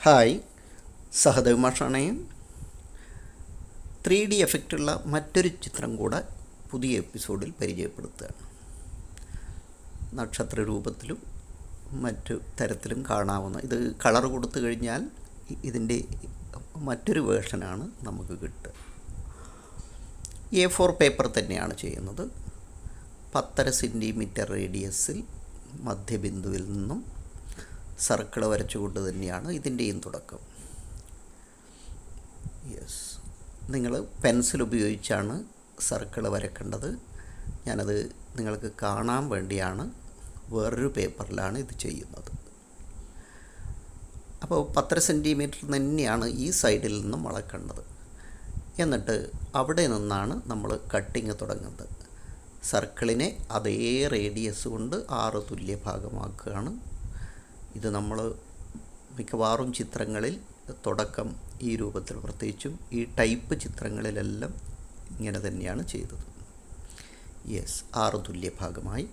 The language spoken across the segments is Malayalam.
ഹായ്, സഹദേവ് മാഷാണേ. 3D എഫക്റ്റുള്ള മറ്റൊരു ചിത്രം കൂടെ പുതിയ എപ്പിസോഡിൽ പരിചയപ്പെടുത്തുകയാണ്. നക്ഷത്ര രൂപത്തിലും മറ്റു തരത്തിലും കാണാവുന്ന ഇത് കളർ കൊടുത്തു കഴിഞ്ഞാൽ ഇതിൻ്റെ മറ്റൊരു വേർഷനാണ് നമുക്ക് കിട്ടുക. A4 പേപ്പർ തന്നെയാണ് ചെയ്യുന്നത്. 10.5 സെൻറ്റിമീറ്റർ റേഡിയസിൽ മധ്യബിന്ദുവിൽ നിന്നും സർക്കിൾ വരച്ചുകൊണ്ട് തന്നെയാണ് ഇതിൻ്റെയും തുടക്കം. യെസ്, നിങ്ങൾ പെൻസിൽ ഉപയോഗിച്ചാണ് സർക്കിൾ വരക്കേണ്ടത്. ഞാനത് നിങ്ങൾക്ക് കാണാൻ വേണ്ടിയാണ് വേറൊരു പേപ്പറിലാണ് ഇത് ചെയ്യുന്നത്. അപ്പോൾ 10 സെൻറ്റിമീറ്റർ തന്നെയാണ് ഈ സൈഡിൽ നിന്നും അളക്കേണ്ടത്. എന്നിട്ട് അവിടെ നിന്നാണ് നമ്മൾ കട്ടിങ് തുടങ്ങുന്നത്. സർക്കിളിനെ അതേ റേഡിയസ് കൊണ്ട് 6 തുല്യ ഭാഗമാക്കുകയാണ്. ഇത് നമ്മൾ മിക്കവാറും ചിത്രങ്ങളിൽ തുടക്കം ഈ രൂപത്തിൽ, പ്രത്യേകിച്ചും ഈ ടൈപ്പ് ചിത്രങ്ങളിലെല്ലാം ഇങ്ങനെ തന്നെയാണ് ചെയ്തത്. യെസ്, 6 തുല്യ ഭാഗമായി.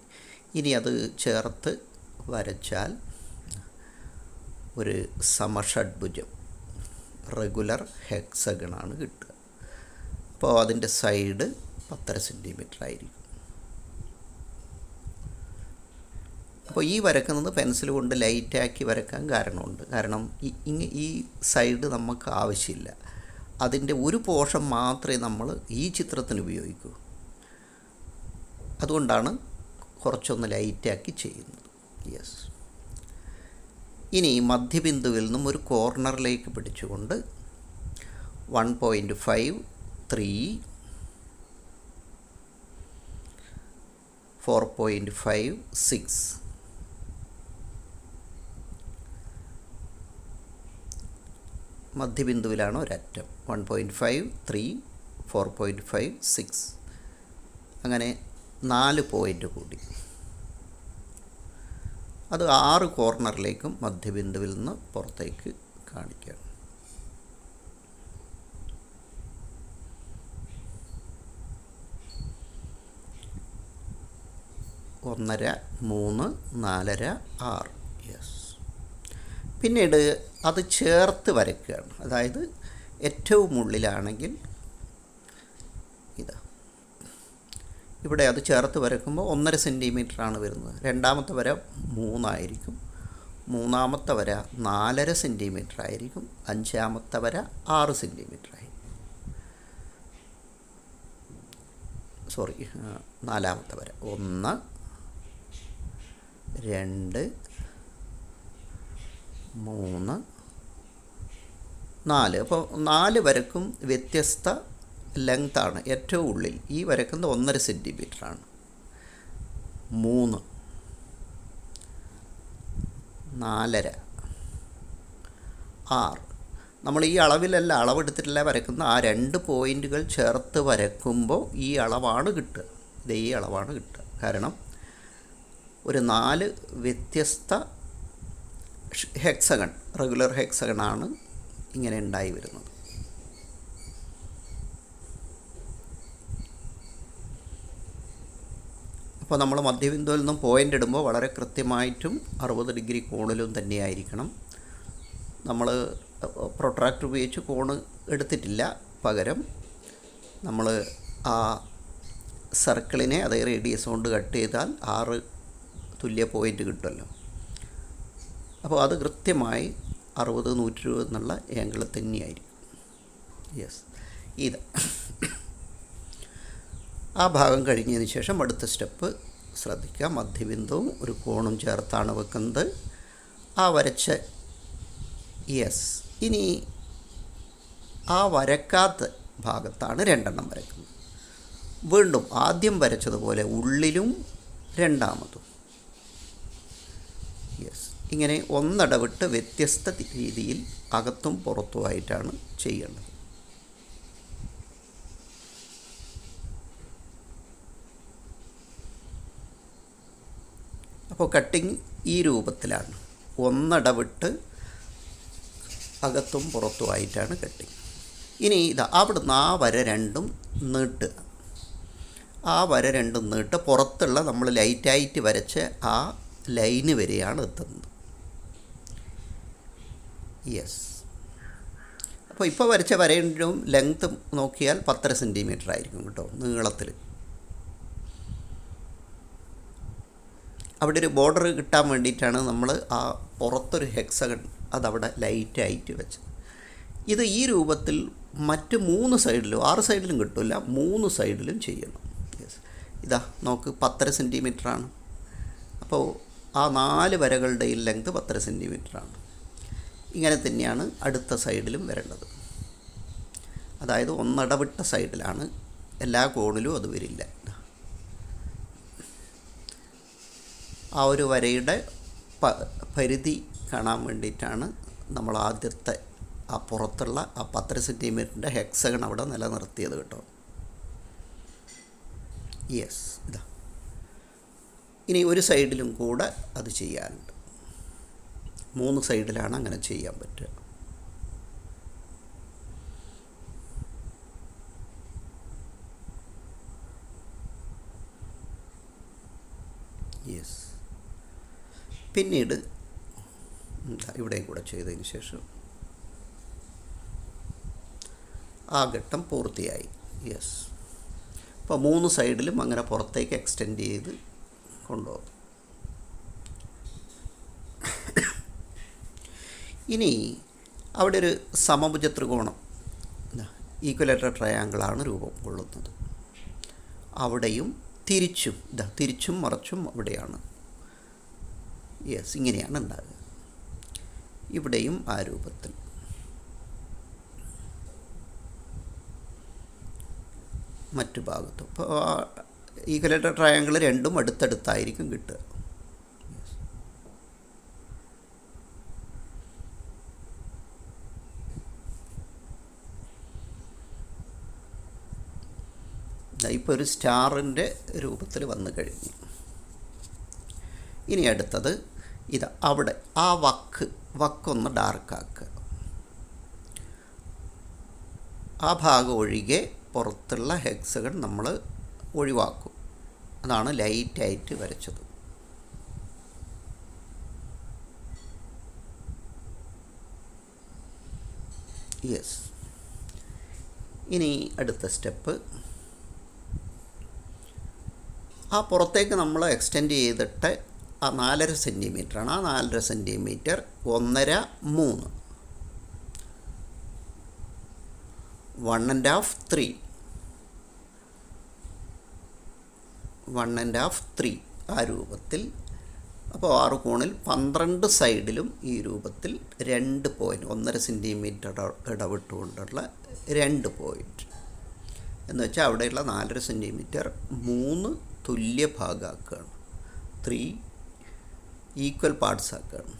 ഇനി അത് ചേർത്ത് വരച്ചാൽ ഒരു സമഷഡ്ഭുജം, റെഗുലർ ഹെക്സഗണാണ് കിട്ടുക. അപ്പോൾ അതിൻ്റെ സൈഡ് 10.5 സെൻറ്റിമീറ്റർ ആയിരിക്കും. അപ്പോൾ ഈ വരക്കുന്നത് പെൻസിൽ കൊണ്ട് ലൈറ്റാക്കി വരക്കാൻ കാരണമുണ്ട്. കാരണം ഈ സൈഡ് നമുക്ക് ആവശ്യമില്ല. അതിൻ്റെ ഒരു പോർഷൻ മാത്രമേ നമ്മൾ ഈ ചിത്രത്തിന് ഉപയോഗിക്കൂ. അതുകൊണ്ടാണ് കുറച്ചൊന്ന് ലൈറ്റാക്കി ചെയ്യുന്നത്. യെസ്, ഇനി മധ്യബിന്ദുവിൽ നിന്നും ഒരു കോർണറിലേക്ക് പിടിച്ചുകൊണ്ട് 1.5, 3, 4.5, 6 മധ്യബിന്ദുവിലാണ് ഒരറ്റം. 1.5, 3, 4.5, 6 അങ്ങനെ 4 പോയിൻ്റ് കൂടി. അത് 6 കോർണറിലേക്കും മധ്യബിന്ദുവിൽ നിന്ന് പുറത്തേക്ക് കാണിക്കുകയാണ്. ഒന്നര, 3, 4.5, 6. യെസ്, പിന്നീട് അത് ചേർത്ത് വരയ്ക്കുകയാണ്. അതായത് ഏറ്റവും ഉള്ളിലാണെങ്കിൽ ഇതാ, ഇവിടെ അത് ചേർത്ത് വരയ്ക്കുമ്പോൾ 1.5 സെൻറ്റിമീറ്ററാണ് വരുന്നത്. രണ്ടാമത്തെ വര 3 ആയിരിക്കും. മൂന്നാമത്തെ വര 4.5 സെൻറ്റിമീറ്റർ ആയിരിക്കും. അഞ്ചാമത്തെ വര 6 സെൻറ്റിമീറ്റർ ആയിരിക്കും. നാലാമത്തെ വര 1, 2, 3, 4. അപ്പോൾ 4 വരക്കും വ്യത്യസ്ത ലെങ്താണ്. ഏറ്റവും ഉള്ളിൽ ഈ വരക്കുന്നത് 1.5 സെൻറ്റിമീറ്ററാണ്. 3, 4.5, 6. നമ്മൾ ഈ അളവിലല്ല, അളവെടുത്തിട്ടല്ല വരക്കുന്ന. ആ 2 പോയിൻറ്റുകൾ ചേർത്ത് വരക്കുമ്പോൾ ഈ അളവാണ് കിട്ടുക. ഇത് ഈ അളവാണ് കിട്ടുക. കാരണം ഒരു 4 വ്യത്യസ്ത ഹെക്സഗൺ, റെഗുലർ ഹെക്സഗണാണ് ഇങ്ങനെ ഉണ്ടായി വരുന്നത്. അപ്പോൾ നമ്മൾ മധ്യബിന്ദുവിൽ നിന്നും പോയിൻ്റ് ഇടുമ്പോൾ വളരെ കൃത്യമായിട്ടും 60 ഡിഗ്രി കോണിലും തന്നെയായിരിക്കണം. നമ്മൾ പ്രൊട്രാക്ടർ ഉപയോഗിച്ച് കോണ് എടുത്തിട്ടില്ല. പകരം നമ്മൾ ആ സർക്കിളിനെ അതേ റേഡിയസ് കൊണ്ട് കട്ട് ചെയ്താൽ 6 തുല്യ പോയിൻ്റ് കിട്ടുമല്ലോ. അപ്പോൾ അത് കൃത്യമായി 60, 120 എന്നുള്ള ആംഗിൾ തന്നെയായിരിക്കും. യെസ്, ഇത് ആ ഭാഗം കഴിഞ്ഞതിന് ശേഷം അടുത്ത സ്റ്റെപ്പ് ശ്രദ്ധിക്കുക. മധ്യബിന്ദുവും ഒരു കോണും ചേർത്താണ് വെക്കുന്നത്. ആ വരച്ച യെസ്, ഇനി ആ വരക്കാത്ത ഭാഗത്താണ് 2 എണ്ണം വരക്കുന്നത്. വീണ്ടും ആദ്യം വരച്ചതുപോലെ ഉള്ളിലും രണ്ടാമതും. യെസ്, ഇങ്ങനെ ഒന്നിടവിട്ട് വ്യത്യസ്ത രീതിയിൽ അകത്തും പുറത്തുമായിട്ടാണ് ചെയ്യേണ്ടത്. അപ്പോൾ കട്ടിങ് ഈ രൂപത്തിലാണ്. ഒന്നിടവിട്ട് അകത്തും പുറത്തുമായിട്ടാണ് കട്ടിങ്. ഇനി ഇതാ അവിടുന്ന് ആ വര 2 നീട്ടുക. ആ വര 2 നീട്ട് പുറത്തുള്ള നമ്മൾ ലൈറ്റായിട്ട് വരച്ച ആ ലൈന് വരെയാണ് എത്തുന്നത്. യെസ്. അപ്പോൾ ഇപ്പോൾ വരച്ച വരയുടെ ലെങ്ത്ത് നോക്കിയാൽ 10.5 സെൻറ്റിമീറ്റർ ആയിരിക്കും കേട്ടോ നീളത്തിൽ. അവിടെ ഒരു ബോർഡർ കിട്ടാൻ വേണ്ടിയിട്ടാണ് നമ്മൾ ആ പുറത്തൊരു ഹെക്സഗൺ അതവിടെ ലൈറ്റായിട്ട് വെച്ചത്. ഇത് ഈ രൂപത്തിൽ മറ്റ് 3 സൈഡിലും 6 സൈഡിലും കിട്ടില്ല, 3 സൈഡിലും ചെയ്യണം. യെസ്, ഇതാ നോക്ക് 10.5 സെൻറ്റിമീറ്ററാണ്. അപ്പോൾ ആ 4 വരകളുടെയും ലെങ്ത് 10.5 സെൻറ്റിമീറ്ററാണ്. ഇങ്ങനെ തന്നെയാണ് അടുത്ത സൈഡിലും വരേണ്ടത്. അതായത് ഒന്നിടവിട്ട സൈഡിലാണ്, എല്ലാ കോണിലും അത് വരില്ല. ആ ഒരു വരയുടെ പരിധി കാണാൻ വേണ്ടിയിട്ടാണ് നമ്മൾ ആദ്യത്തെ ആ പുറത്തുള്ള ആ 10 സെൻറ്റിമീറ്ററിൻ്റെ ഹെക്സഗൺ അവിടെ നിലനിർത്തിയത് കേട്ടോ. യെസ്, ഇതാ ഇനി ഒരു സൈഡിലും കൂടെ അത് ചെയ്യാനുണ്ട്. 3 സൈഡിലാണ് അങ്ങനെ ചെയ്യാൻ പറ്റുക. യെസ്, പിന്നീട് ഇവിടെയും കൂടെ ചെയ്തതിന് ശേഷം ആ ഘട്ടം പൂർത്തിയായി. യെസ്, അപ്പോൾ 3 സൈഡിലും അങ്ങനെ പുറത്തേക്ക് എക്സ്റ്റെൻഡ് ചെയ്ത് കൊണ്ടുപോകും. ഇനി അവിടെ ഒരു സമഭുജ ത്രികോണം ഈക്വലേറ്റർ ട്രയാങ്കിളാണ് രൂപം കൊള്ളുന്നത്. അവിടെയും തിരിച്ചും മറിച്ചും അവിടെയാണ്. യെസ്, ഇങ്ങനെയാണ് ഉണ്ടാകുക. ഇവിടെയും ആ രൂപത്തിൽ. മറ്റു ഭാഗത്തും ഇപ്പോൾ ഈക്വലേറ്റർ ട്രയാങ്കിൾ രണ്ടും അടുത്തടുത്തായിരിക്കും കിട്ടുക. ഇപ്പോൾ ഒരു സ്റ്റാറിൻ്റെ രൂപത്തിൽ വന്നു കഴിഞ്ഞു. ഇനി അടുത്തത് അവിടെ ആ വക്കൊന്ന് ഡാർക്കാക്കുക. ആ ഭാഗം ഒഴികെ പുറത്തുള്ള ഹെക്സഗൺ നമ്മൾ ഒഴിവാക്കും. അതാണ് ലൈറ്റായിട്ട് വരച്ചത്. യെസ്, ഇനി അടുത്ത സ്റ്റെപ്പ് ആ പുറത്തേക്ക് നമ്മൾ എക്സ്റ്റെൻഡ് ചെയ്തിട്ട് ആ 4.5 സെൻറ്റിമീറ്ററാണ്. ആ 4.5 സെൻറ്റിമീറ്റർ 1.5 3 1.5 3 1.5 3 ആ രൂപത്തിൽ. അപ്പോൾ 6 കോണിൽ 12 സൈഡിലും ഈ രൂപത്തിൽ 2 പോയിൻറ്റ് 1.5 സെൻറ്റിമീറ്റർ ഇടവിട്ടുകൊണ്ടുള്ള 2 പോയിൻറ്റ് എന്ന് വെച്ചാൽ അവിടെയുള്ള 4.5 സെൻറ്റിമീറ്റർ 3 തുല്യ ഭാഗമാക്കുകയാണ്. 3 ഈക്വൽ പാർട്സ് ആക്കുകയാണ്.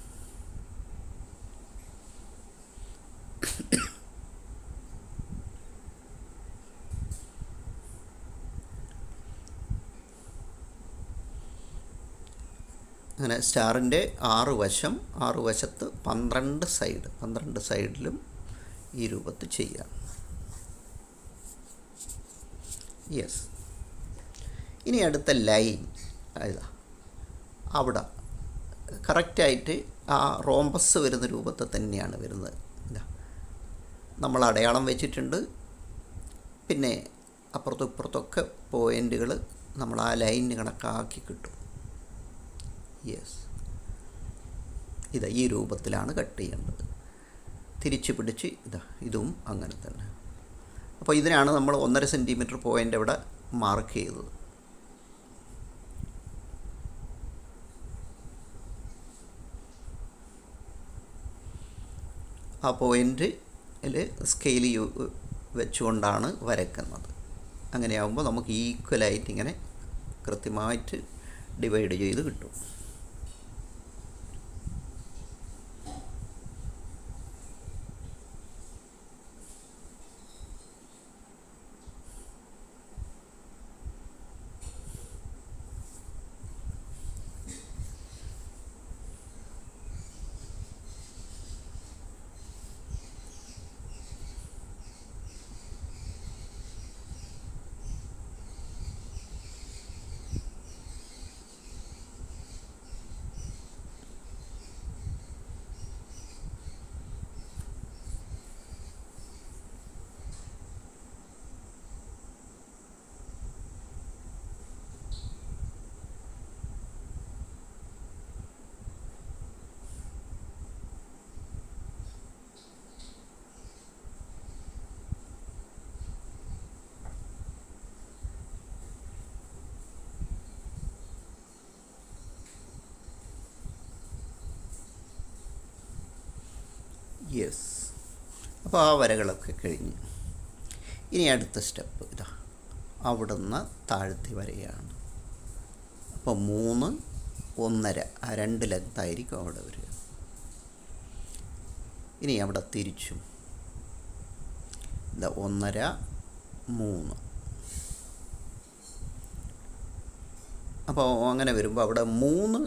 അങ്ങനെ സ്റ്റാറിൻ്റെ 6 വശത്ത് 12 സൈഡിലും ഈ രൂപത്തിൽ ചെയ്യാം. യെസ്, ഇനി അടുത്ത ലൈൻ അവിടെ കറക്റ്റായിട്ട് ആ റോംബസ് വരുന്ന രൂപത്തിൽ തന്നെയാണ് വരുന്നത്. നമ്മൾ അടയാളം വെച്ചിട്ടുണ്ട്. പിന്നെ അപ്പുറത്തും ഇപ്പുറത്തൊക്കെ പോയിൻറ്റുകൾ നമ്മൾ ആ ലൈനിന് കണക്കാക്കി കിട്ടും. യെസ്, ഈ രൂപത്തിലാണ് കട്ട് ചെയ്യേണ്ടത്. തിരിച്ച് പിടിച്ച് ഇതും അങ്ങനെ തന്നെ. അപ്പോൾ ഇതിനാണ് നമ്മൾ 1.5 സെൻറ്റിമീറ്റർ പോയിൻ്റ് അവിടെ മാർക്ക് ചെയ്തത്. ആ പോയിൻറ്റിൽ സ്കെയിൽ വെച്ചുകൊണ്ടാണ് വരയ്ക്കുന്നത്. അങ്ങനെയാകുമ്പോൾ നമുക്ക് ഈക്വലായിട്ട് ഇങ്ങനെ കൃത്യമായിട്ട് ഡിവൈഡ് ചെയ്ത് കിട്ടും. യെസ്. അപ്പോൾ ആ വരകളൊക്കെ കഴിഞ്ഞ് ഇനി അടുത്ത സ്റ്റെപ്പ് ഇതാ അവിടുന്ന് താഴ്ത്തി വരികയാണ്. അപ്പോൾ 3, 1.5 ആ 2 ലെങ്തായിരിക്കും അവിടെ വരിക. ഇനി അവിടെ തിരിച്ചും ഇതാ 1.5, 3. അപ്പോൾ അങ്ങനെ വരുമ്പോൾ അവിടെ 3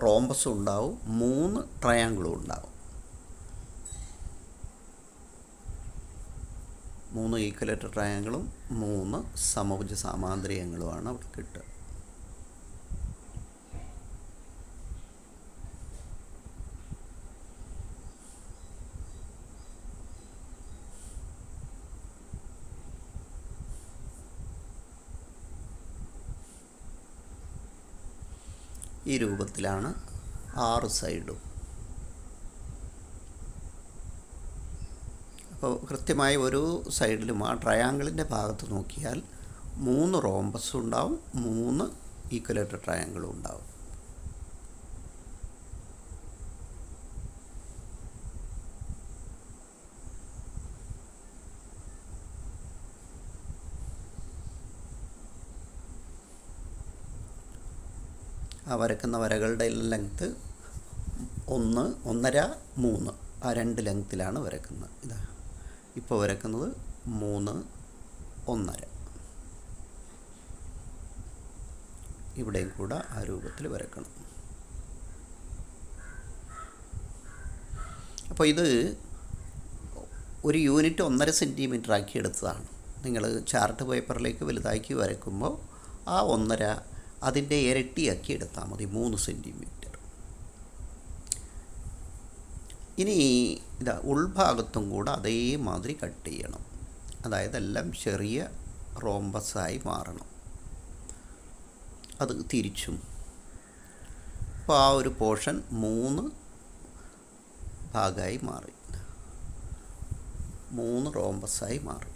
റോംബസും ഉണ്ടാവും, 3 ട്രയാങ്കിളും ഉണ്ടാവും. 3 ഈക്വലേറ്റർ ട്രയാങ്കിളും 3 സമഭുജ സാമാന്തരികങ്ങളുമാണ് അവിടെ കിട്ടുക. ഈ രൂപത്തിലാണ് 6 സൈഡും. അപ്പോൾ കൃത്യമായി ഒരു സൈഡിലും ആ ട്രയാങ്കിളിൻ്റെ ഭാഗത്ത് നോക്കിയാൽ 3 റോംബസും ഉണ്ടാവും, 3 ഈക്വലേറ്റർ ട്രയാങ്കിളും ഉണ്ടാവും. ആ വരക്കുന്ന വരകളുടെ ലെങ്ത്ത് 1, 1.5, 3 ആ 2 ലെങ്ത്തിലാണ് വരക്കുന്നത്. ഇതാ ഇപ്പോൾ വരക്കുന്നത് 3, 1.5. ഇവിടെയും കൂടെ ആ രൂപത്തിൽ വരക്കണം. അപ്പോൾ ഇത് ഒരു യൂണിറ്റ് 1.5 സെൻറ്റിമീറ്റർ ആക്കി എടുത്തതാണ്. നിങ്ങൾ ചാർട്ട് പേപ്പറിലേക്ക് വലുതാക്കി വരയ്ക്കുമ്പോൾ ആ 1.5 അതിൻ്റെ ഇരട്ടിയാക്കി എടുത്താൽ മതി, 3 സെൻറ്റിമീറ്റർ. ഇനി ഇതാ ഉൾഭാഗത്തും കൂടെ അതേമാതിരി കട്ട് ചെയ്യണം. അതായത് എല്ലാം ചെറിയ റോംബസായി മാറണം. അത് തിരിച്ചും. അപ്പോൾ ആ ഒരു പോർഷൻ 3 ഭാഗമായി മാറി, 3 റോംബസായി മാറി.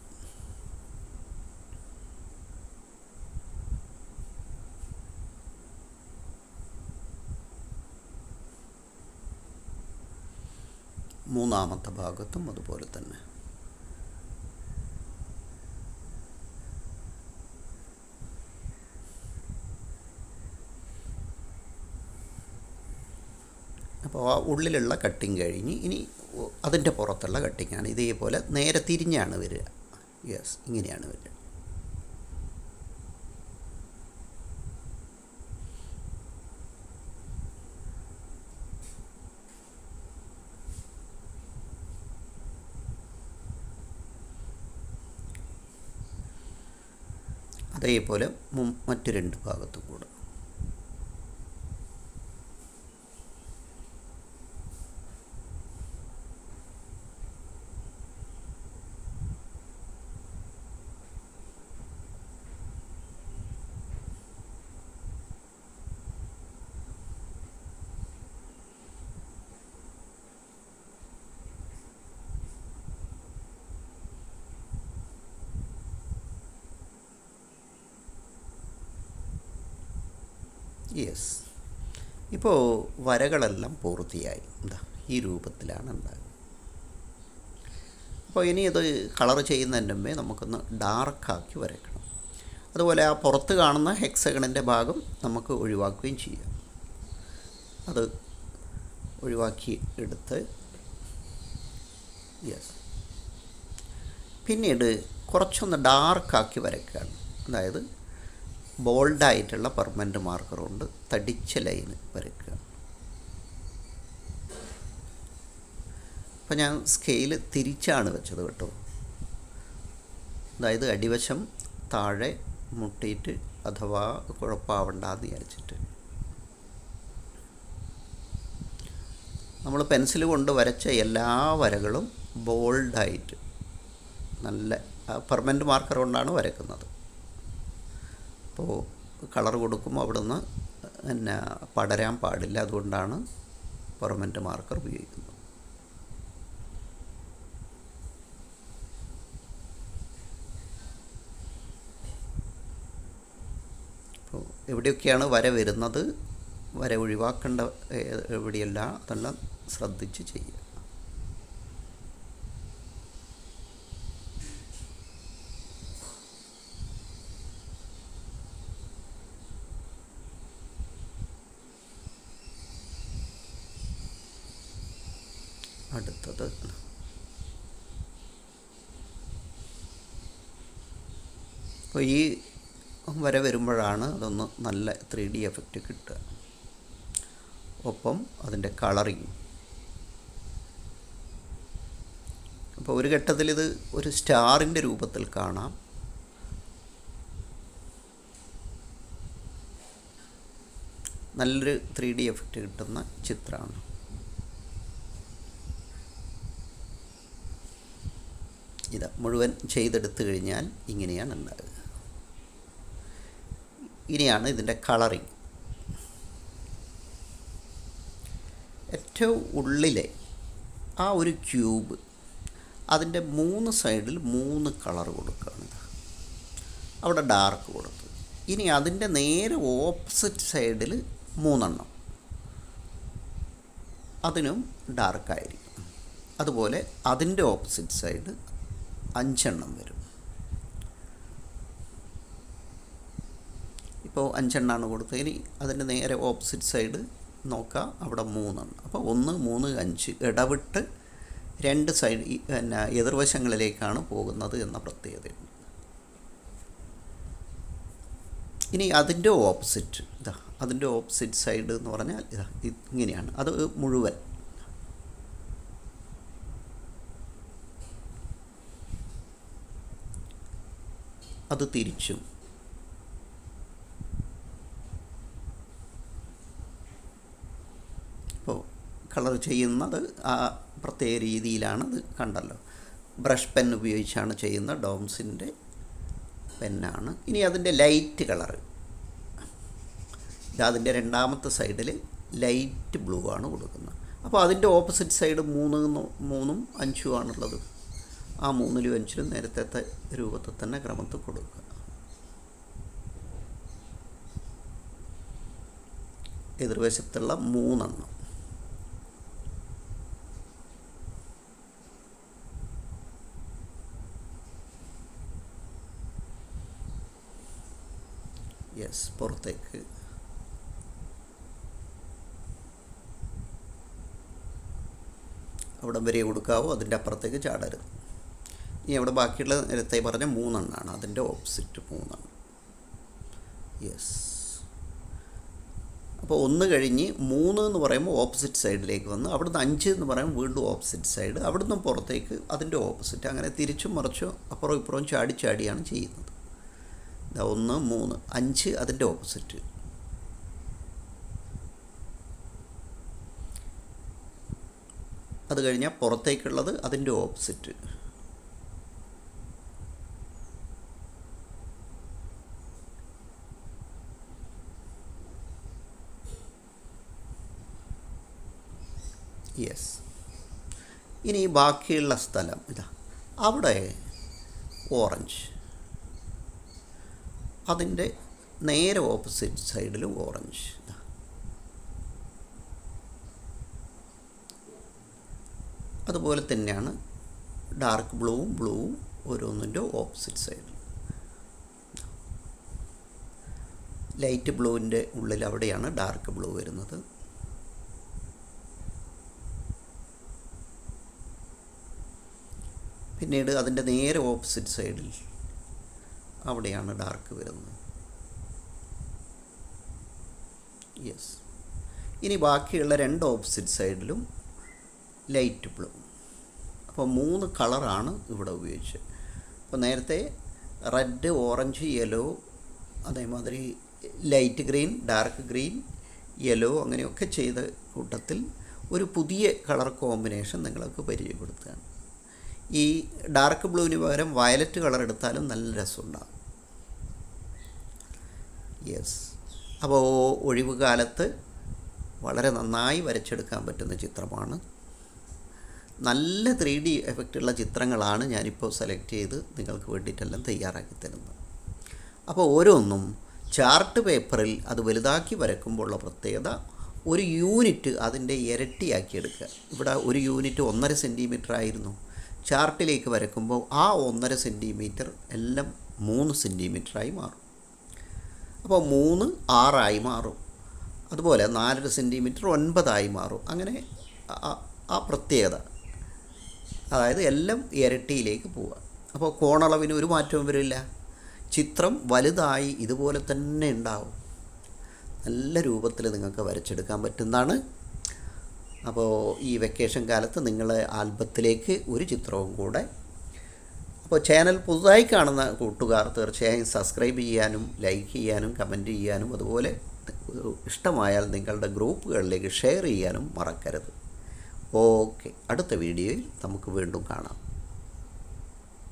മൂന്നാമത്തെ ഭാഗത്തും അതുപോലെ തന്നെ. അപ്പോൾ ആ ഉള്ളിലുള്ള കട്ടിങ് കഴിഞ്ഞ് ഇനി അതിൻ്റെ പുറത്തുള്ള കട്ടിങ്ങാണ്. ഇതേപോലെ നേരെ തിരിഞ്ഞാണ് വരിക. യെസ്, ഇങ്ങനെയാണ് വരിക. അതേപോലെ മറ്റു 2 ഭാഗത്തും കൂടെ. യെസ്, ഇപ്പോൾ വരകളെല്ലാം പൂർത്തിയായി. എന്താ ഈ രൂപത്തിലാണ് ഉണ്ടാകുന്നത്. അപ്പോൾ ഇനി ഇത് കളർ ചെയ്യുന്നതിൻ്റെ മുമ്പേ നമുക്കൊന്ന് ഡാർക്കാക്കി വരയ്ക്കണം. അതുപോലെ ആ പുറത്ത് കാണുന്ന ഹെക്സഗണിൻ്റെ ഭാഗം നമുക്ക് ഒഴിവാക്കുകയും ചെയ്യാം. അത് ഒഴിവാക്കി എടുത്ത് യെസ്, പിന്നീട് കുറച്ചൊന്ന് ഡാർക്കാക്കി വരയ്ക്കുകയാണ്. അതായത് ബോൾഡായിട്ടുള്ള പെർമനൻറ്റ് മാർക്കർ കൊണ്ട് തടിച്ച ലൈന് വരയ്ക്കുക. അപ്പോൾ ഞാൻ സ്കെയില് തിരിച്ചാണ് വെച്ചത് കേട്ടോ. അതായത് അടിവശം താഴെ മുട്ടിയിട്ട് അഥവാ കുഴപ്പമാവണ്ടെന്ന് വിചാരിച്ചിട്ട്. നമ്മൾ പെൻസിൽ കൊണ്ട് വരച്ച എല്ലാ വരകളും ബോൾഡായിട്ട് നല്ല പെർമനൻറ്റ് മാർക്കർ കൊണ്ടാണ് വരയ്ക്കുന്നത്. അപ്പോൾ കളർ കൊടുക്കുമ്പോൾ അവിടുന്ന് പിന്നെ പടരാൻ പാടില്ല. അതുകൊണ്ടാണ് പെർമനൻറ്റ് മാർക്കർ ഉപയോഗിക്കുന്നത്. അപ്പോൾ എവിടെയൊക്കെയാണ് വര വരുന്നത്, വര ഒഴിവാക്കേണ്ട എവിടെയല്ല, അതെല്ലാം ശ്രദ്ധിച്ച് ചെയ്യുക. അടുത്തത് അപ്പോൾ ഈ വര വരുമ്പോഴാണ് അതൊന്ന് നല്ല 3D എഫക്റ്റ് കിട്ടുക. ഒപ്പം അതിൻ്റെ കളറിങ്. അപ്പോൾ ഒരു ഘട്ടത്തിൽ ഇത് ഒരു സ്റ്റാറിൻ്റെ രൂപത്തിൽ കാണാം. നല്ലൊരു 3D എഫക്റ്റ് കിട്ടുന്ന ചിത്രമാണ്. ഇത് മുഴുവൻ ചെയ്തെടുത്തു കഴിഞ്ഞാൽ ഇങ്ങനെയാണ് ഉണ്ടാകുക. ഇനിയാണ് ഇതിൻ്റെ കളറിങ്. ഏറ്റവും ഉള്ളിലെ ആ ഒരു ക്യൂബ്, അതിൻ്റെ 3 സൈഡിൽ 3 കളർ കൊടുക്കുകയാണ്. അവിടെ ഡാർക്ക് കൊടുത്തു. ഇനി അതിൻ്റെ നേരെ ഓപ്പോസിറ്റ് സൈഡിൽ 3 എണ്ണം, അതിനും ഡാർക്കായിരിക്കും. അതുപോലെ അതിൻ്റെ ഓപ്പോസിറ്റ് സൈഡ് 5 എണ്ണം വരും. ഇപ്പോൾ 5 എണ്ണമാണ് കൊടുത്തത്. ഇനി അതിൻ്റെ നേരെ ഓപ്പോസിറ്റ് സൈഡ് നോക്കാം, അവിടെ 3 എണ്ണം. അപ്പോൾ 1, 3, 5 ഇടവിട്ട് 2 സൈഡ് പിന്നെ എതിർവശങ്ങളിലേക്കാണ് പോകുന്നത് എന്ന പ്രത്യേകതയുണ്ട്. ഇനി അതിൻ്റെ ഓപ്പോസിറ്റ് അതിൻ്റെ ഓപ്പോസിറ്റ് സൈഡ് എന്ന് പറഞ്ഞാൽ ഇങ്ങനെയാണ്. അത് മുഴുവൻ അത് തിരിച്ചും. ഇപ്പോൾ കളർ ചെയ്യുന്നത് ആ പ്രത്യേക രീതിയിലാണത്, കണ്ടല്ലോ. ബ്രഷ് പെൻ ഉപയോഗിച്ചാണ് ചെയ്യുന്ന ഡോംസിൻ്റെ പെന്നാണ്. ഇനി അതിൻ്റെ ലൈറ്റ് കളറ്, അതിൻ്റെ രണ്ടാമത്തെ സൈഡിൽ ലൈറ്റ് ബ്ലൂ ആണ് കൊടുക്കുന്നത്. അപ്പോൾ അതിൻ്റെ ഓപ്പോസിറ്റ് സൈഡ് 3, 5 ആണുള്ളത്. ആ 3, 5 നേരത്തെ രൂപത്തിൽ തന്നെ ക്രമത്തിൽ കൊടുക്കുക. എതിർവശത്തുള്ള 3 എണ്ണം. പുറത്തേക്ക്. അവിടെ വരെ കൊടുക്കാവോ, അതിൻ്റെ അപ്പുറത്തേക്ക് ചാടരുത്. ഇനി അവിടെ ബാക്കിയുള്ള നേരത്തെ പറഞ്ഞ 3 എണ്ണമാണ്, അതിൻ്റെ ഓപ്പോസിറ്റ് 3 എണ്ണം. അപ്പോൾ 1 കഴിഞ്ഞ് 3 എന്ന് പറയുമ്പോൾ ഓപ്പോസിറ്റ് സൈഡിലേക്ക് വന്ന്, അവിടുന്ന് 5 എന്ന് പറയുമ്പോൾ വീണ്ടും ഓപ്പോസിറ്റ് സൈഡ്, അവിടുന്ന് പുറത്തേക്ക് അതിൻ്റെ ഓപ്പോസിറ്റ്, അങ്ങനെ തിരിച്ചും മറിച്ചും അപ്പുറം ഇപ്പുറവും ചാടിയാണ് ചെയ്യുന്നത്. 1, 3, 5 അതിൻ്റെ ഓപ്പോസിറ്റ്. അത് കഴിഞ്ഞാൽ പുറത്തേക്കുള്ളത് അതിൻ്റെ ഓപ്പോസിറ്റ്. ഇനി ബാക്കിയുള്ള സ്ഥലം അവിടെ ഓറഞ്ച്, അതിൻ്റെ നേരെ ഓപ്പോസിറ്റ് സൈഡിലും ഓറഞ്ച്. അതുപോലെ തന്നെയാണ് ഡാർക്ക് ബ്ലൂവും ഓരോന്നിൻ്റെ ഓപ്പോസിറ്റ് സൈഡിൽ. ലൈറ്റ് ബ്ലൂവിൻ്റെ ഉള്ളിൽ അവിടെയാണ് ഡാർക്ക് ബ്ലൂ വരുന്നത്. പിന്നീട് അതിൻ്റെ നേരെ ഓപ്പോസിറ്റ് സൈഡിൽ അവിടെയാണ് ഡാർക്ക് വരുന്നത്. ഇനി ബാക്കിയുള്ള 2 ഓപ്പോസിറ്റ് സൈഡിലും ലൈറ്റ് ബ്ലൂ. അപ്പോൾ 3 കളറാണ് ഇവിടെ ഉപയോഗിച്ചത്. അപ്പോൾ നേരത്തെ റെഡ്, ഓറഞ്ച്, യെല്ലോ, അതേമാതിരി light green, dark green, yellow അങ്ങനെയൊക്കെ ചെയ്ത കൂട്ടത്തിൽ ഒരു പുതിയ കളർ കോമ്പിനേഷൻ നിങ്ങൾക്ക് പരിചയപ്പെടുത്തുകയാണ്. ഈ ഡാർക്ക് ബ്ലൂവിന് പകരം വയലറ്റ് കളർ എടുത്താലും നല്ല രസമുണ്ടാകും. അപ്പോൾ ഒഴിവ് കാലത്ത് വളരെ നന്നായി വരച്ചെടുക്കാൻ പറ്റുന്ന ചിത്രമാണ്. നല്ല 3D എഫക്റ്റുള്ള ചിത്രങ്ങളാണ് ഞാനിപ്പോൾ സെലക്ട് ചെയ്ത് നിങ്ങൾക്ക് വേണ്ടിയിട്ടെല്ലാം തയ്യാറാക്കി തരുന്നത്. അപ്പോൾ ഓരോന്നും ചാർട്ട് പേപ്പറിൽ അത് വലുതാക്കി വരയ്ക്കുമ്പോൾ ഉള്ള പ്രത്യേകത, ഒരു യൂണിറ്റ് അതിൻ്റെ ഇരട്ടിയാക്കി എടുക്കുക. ഇവിടെ ഒരു യൂണിറ്റ് 1.5 സെൻറ്റിമീറ്റർ ആയിരുന്നു. ചാർട്ടിലേക്ക് വരയ്ക്കുമ്പോൾ ആ 1.5 സെൻറ്റിമീറ്റർ എല്ലാം 3 സെൻറ്റിമീറ്ററായി മാറും. അപ്പോൾ 3 6 മാറും. അതുപോലെ 4.5 സെൻറ്റിമീറ്റർ 9 മാറും. അങ്ങനെ ആ പ്രത്യേകത അതായത് എല്ലാം ഇരട്ടിയിലേക്ക് പോവുക. അപ്പോൾ കോണളവിന് ഒരു മാറ്റവും വരില്ല. ചിത്രം വലുതായി ഇതുപോലെ തന്നെ ഉണ്ടാവും. നല്ല രൂപത്തിൽ നിങ്ങൾക്ക് വരച്ചെടുക്കാൻ പറ്റുന്നതാണ്. അപ്പോൾ ഈ വെക്കേഷൻ കാലത്ത് നിങ്ങൾ ആൽബത്തിലേക്ക് ഒരു ചിത്രവും കൂടെ. അപ്പോൾ ചാനൽ പുതുതായി കാണുന്ന കൂട്ടുകാർ തീർച്ചയായും സബ്സ്ക്രൈബ് ചെയ്യാനും ലൈക്ക് ചെയ്യാനും കമൻറ്റ് ചെയ്യാനും അതുപോലെ ഇഷ്ടമായാൽ നിങ്ങളുടെ ഗ്രൂപ്പുകളിലേക്ക് ഷെയർ ചെയ്യാനും മറക്കരുത്. ഓക്കെ, അടുത്ത വീഡിയോയിൽ നമുക്ക് വീണ്ടും കാണാം.